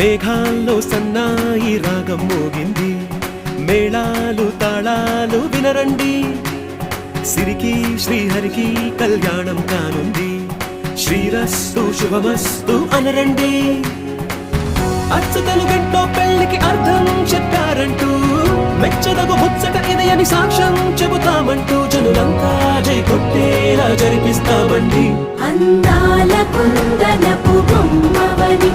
మేఘాల్లో సన్నాయి రాగం మోగింది, మేళాలు తాళాలు వినరండి, సిరికి శ్రీహరికి కళ్యాణం కానుంది, శ్రీరస్తు శుభమస్తు అనరండి. అచ్చతలు గంటో పెళ్లికి అర్థం చెప్పారంటూ, మెచ్చదగు ముచ్చట ఇది అని సాక్ష్యం చెబుతామంటూ, జనులంతా జై కొట్టేలా జరిపిస్తామండి. అందాల కుందనపు బొమ్మవని